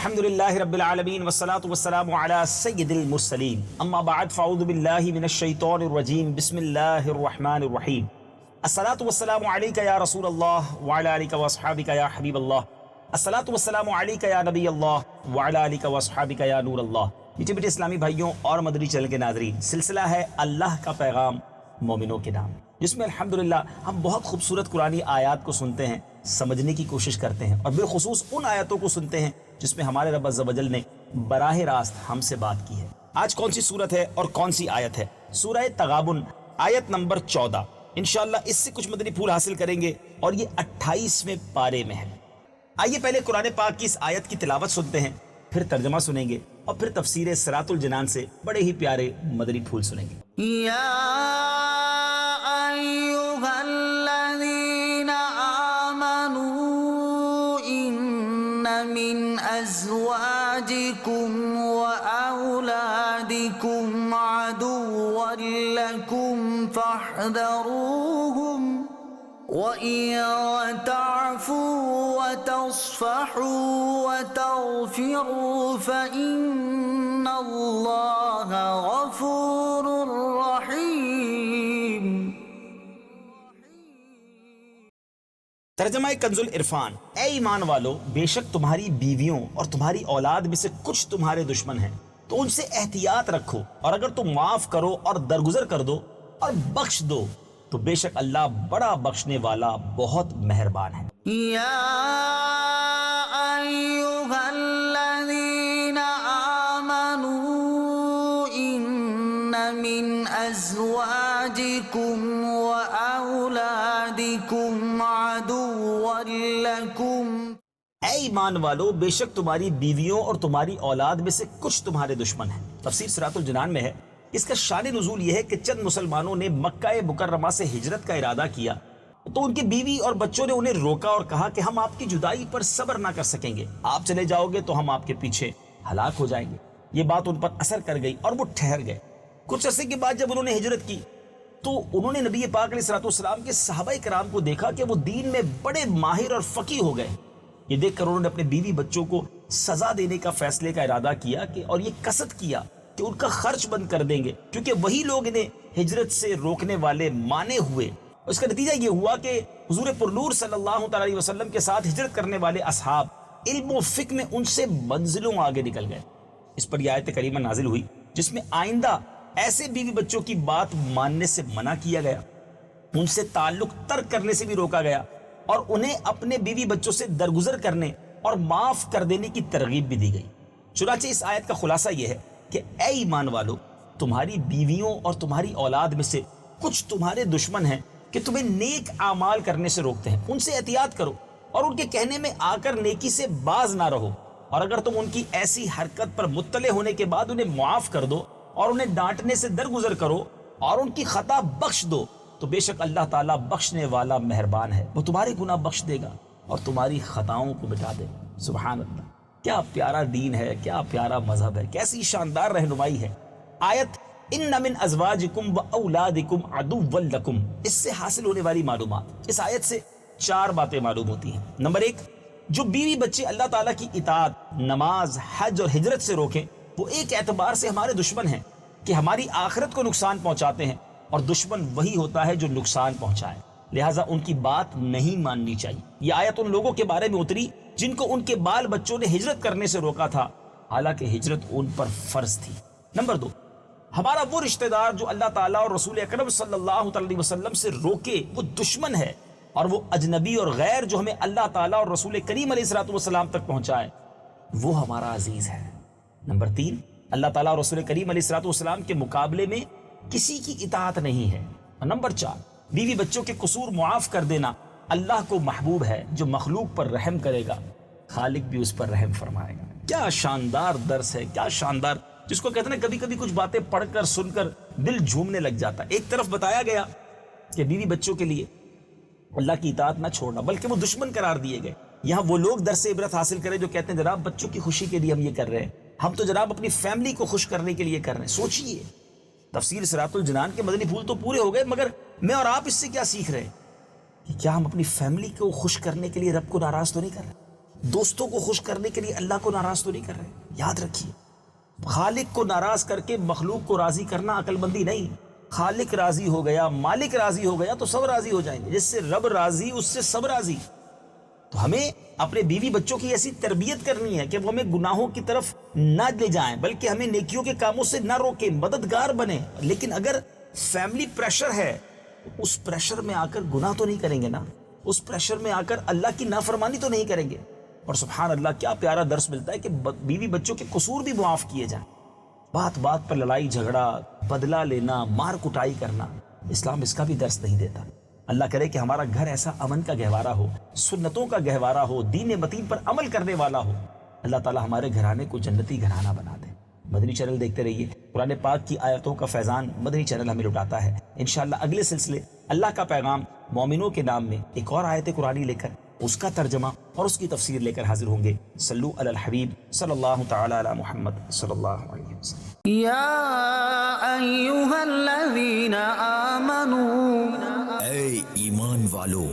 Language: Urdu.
الحمدللہ رب العالمین والصلاة والسلام علی سید المرسلین اما بعد فاعوذ باللہ من الشیطان الرجیم بسم اللہ الرحمن الرحیم الصلاة والسلام علیکہ یا رسول اللہ وعلی آلکہ واصحابکہ یا حبیب اللہ الصلاة والسلام علیکہ یا نبی اللہ وعلی آلکہ واصحابکہ یا نور اللہ۔ میٹھے میٹھے اسلامی بھائیوں اور مدنی چینل کے ناظرین، سلسلہ ہے اللہ کا پیغام مومنوں کے نام، جس میں الحمدللہ ہم بہت خوبصورت قرآنی آیات کو سنتے ہیں، سمجھنے کی کوشش کرتے ہیں، اور بالخصوص ان آیاتوں کو سنتے ہیں جس میں ہمارے رب عز و جل نے براہ راست ہم سے بات کی ہے۔ آج کون سی صورت ہے اور کون سی آیت ہے؟ سورہ تغابن آیت نمبر 14۔ انشاءاللہ اس سے کچھ مدنی پھول حاصل کریں گے اور یہ 28ویں پارے میں ہے۔ آئیے پہلے قرآن پاک کی اس آیت کی تلاوت سنتے ہیں، پھر ترجمہ سنیں گے اور پھر تفسیر صراط الجنان سے بڑے ہی پیارے مدنی پھول سنیں گے۔ یا ایھا الذین آمنوا ان من ازواجکم واولادکم عدوا لکم فاحذروہم وَإِن تَعْفُوا وَتَصْفَحُوا وَتَغْفِرُوا فَإِنَّ اللَّهَ غَفُورٌ رَّحِيمٌ۔ ترجمہ کنز العرفان۔ اے ایمان والو، بے شک تمہاری بیویوں اور تمہاری اولاد میں سے کچھ تمہارے دشمن ہیں، تو ان سے احتیاط رکھو، اور اگر تم معاف کرو اور درگزر کر دو اور بخش دو تو بے شک اللہ بڑا بخشنے والا بہت مہربان ہے۔ یا ایھا الذین آمنوا ان من ازواجکم واولادکم عدوا لکم۔ اے ایمان والو، بے شک تمہاری بیویوں اور تمہاری اولاد میں سے کچھ تمہارے دشمن ہیں۔ تفسیر صراط الجنان میں ہے، اس کا شان نزول یہ ہے کہ چند مسلمانوں نے مکہ مکرمہ سے ہجرت کا ارادہ کیا تو ان کی بیوی اور بچوں نے انہیں روکا اور کہا کہ ہم آپ کی جدائی پر صبر نہ کر سکیں گے، آپ چلے جاؤ گے تو ہم آپ کے پیچھے ہلاک ہو جائیں گے۔ یہ بات ان پر اثر کر گئی اور وہ ٹھہر گئے۔ کچھ عرصے کے بعد جب انہوں نے ہجرت کی تو انہوں نے نبی پاک علیہ الصلوۃ والسلام کے صحابہ کرام کو دیکھا کہ وہ دین میں بڑے ماہر اور فقیہ ہو گئے۔ یہ دیکھ کر انہوں نے اپنے بیوی بچوں کو سزا دینے کا فیصلے کا ارادہ کیا اور یہ قصد کیا کہ ان کا خرچ بند کر دیں گے، کیونکہ وہی لوگ انہیں ہجرت سے روکنے والے مانے ہوئے۔ اس کا نتیجہ یہ ہوا کہ حضور پرنور صلی اللہ تعالی علیہ وسلم کے ساتھ ہجرت کرنے والے اصحاب علم و فقہ میں ان سے منزلوں آگے نکل گئے۔ اس پر یہ آیت کریمہ نازل ہوئی جس میں آئندہ ایسے بیوی بچوں کی بات ماننے سے منع کیا گیا، ان سے تعلق ترک کرنے سے بھی روکا گیا، اور انہیں اپنے بیوی بچوں سے درگزر کرنے اور معاف کر دینے کی ترغیب بھی دی گئی۔ چنانچہ اس آیت کا خلاصہ یہ ہے کہ اے ایمان والو، تمہاری بیویوں اور تمہاری اولاد میں سے کچھ تمہارے دشمن ہیں کہ تمہیں نیک اعمال کرنے سے روکتے ہیں، ان سے احتیاط کرو اور ان کے کہنے میں آ کر نیکی سے باز نہ رہو، اور اگر تم ان کی ایسی حرکت پر مطلع ہونے کے بعد انہیں معاف کر دو اور انہیں ڈانٹنے سے درگزر کرو اور ان کی خطا بخش دو تو بے شک اللہ تعالیٰ بخشنے والا مہربان ہے، وہ تمہارے گناہ بخش دے گا اور تمہاری خطاؤں کو مٹا دے گا۔ سبحان اللہ، کیا پیارا دین ہے، کیا پیارا مذہب ہے، کیسی شاندار رہنمائی ہے۔ آیت ان من ازواجکم و اولادکم عدوا لکم، اس سے حاصل ہونے والی معلومات، اس آیت سے 4 باتیں معلوم ہوتی ہیں۔ نمبر 1، جو بیوی بچے اللہ تعالیٰ کی اطاعت، نماز، حج اور ہجرت سے روکیں وہ ایک اعتبار سے ہمارے دشمن ہیں کہ ہماری آخرت کو نقصان پہنچاتے ہیں، اور دشمن وہی ہوتا ہے جو نقصان پہنچائے، لہٰذا ان کی بات نہیں ماننی چاہیے۔ یہ آیت ان لوگوں کے بارے میں اتری جن کو ان کے بال بچوں نے ہجرت کرنے سے روکا تھا، حالانکہ ہجرت ان پر فرض تھی۔ نمبر 2، ہمارا وہ رشتہ دار جو اللہ تعالیٰ اور رسول اکرم صلی اللہ علیہ وسلم سے روکے وہ دشمن ہے، اور وہ اجنبی اور غیر جو ہمیں اللہ تعالیٰ اور رسول کریم علیہ الصلوۃ والسلام تک پہنچائے وہ ہمارا عزیز ہے۔ نمبر 3، اللہ تعالیٰ اور رسول کریم علیہ الصلوۃ والسلام کے مقابلے میں کسی کی اطاعت نہیں ہے۔ اور نمبر 4، بیوی بچوں کے قصور معاف کر دینا اللہ کو محبوب ہے، جو مخلوق پر رحم کرے گا خالق بھی اس پر رحم فرمائے گا۔ کیا شاندار درس ہے، کیا شاندار، جس کو کہتے ہیں کبھی کبھی کچھ باتیں پڑھ کر سن کر دل جھومنے لگ جاتا ہے۔ ایک طرف بتایا گیا کہ بیوی بچوں کے لیے اللہ کی اطاعت نہ چھوڑنا، بلکہ وہ دشمن قرار دیے گئے۔ یہاں وہ لوگ درس عبرت حاصل کریں جو کہتے ہیں جناب بچوں کی خوشی کے لیے ہم یہ کر رہے ہیں، ہم تو جناب اپنی فیملی کو خوش کرنے کے لیے کر رہے ہیں۔ سوچئے، تفسیر صراط الجنان کے مدنی پھول تو پورے ہو گئے، مگر میں اور آپ اس سے کیا سیکھ رہے ہیں کہ کیا ہم اپنی فیملی کو خوش کرنے کے لیے رب کو ناراض تو نہیں کر رہے؟ دوستوں کو خوش کرنے کے لیے اللہ کو ناراض تو نہیں کر رہے. یاد رکھیے خالق کو ناراض کر کے مخلوق کو راضی کرنا عقل مندی نہیں. خالق راضی ہو گیا، مالک راضی ہو گیا تو سب راضی ہو جائیں گے. جس سے رب راضی اس سے سب راضی. تو ہمیں اپنے بیوی بچوں کی ایسی تربیت کرنی ہے کہ وہ ہمیں گناہوں کی طرف نہ لے جائیں بلکہ ہمیں نیکیوں کے کاموں سے نہ روکیں، مددگار بنیں. لیکن اگر فیملی پریشر ہے اس پریشر میں آ کر گناہ تو نہیں کریں گے نا، اس پریشر میں آ کر اللہ کی نافرمانی تو نہیں کریں گے. اور سبحان اللہ کیا پیارا درس ملتا ہے کہ بیوی بچوں کے قصور بھی معاف کیے جائیں. بات بات پر لڑائی جھگڑا، بدلہ لینا، مار کٹائی کرنا، اسلام اس کا بھی درس نہیں دیتا. اللہ کرے کہ ہمارا گھر ایسا امن کا گہوارہ ہو، سنتوں کا گہوارہ ہو، دین متین پر عمل کرنے والا ہو. اللہ تعالی ہمارے گھرانے کو جنتی گھرانہ بنا دے. مدنی چینل دیکھتے رہیے، قرآن پاک کی آیتوں کا فیضان مدنی چینل ہمیں لٹاتا ہے. انشاءاللہ اگلے سلسلے اللہ کا پیغام مومنوں کے نام میں ایک اور آیت قرآنی لے کر اس کا ترجمہ اور اس کی تفسیر لے کر حاضر ہوں گے. صلو علی الحبیب صلی اللہ تعالی علی محمد صلی اللہ علیہ وسلم. یا ایھا الذین آمنوا، اے ایمان والو،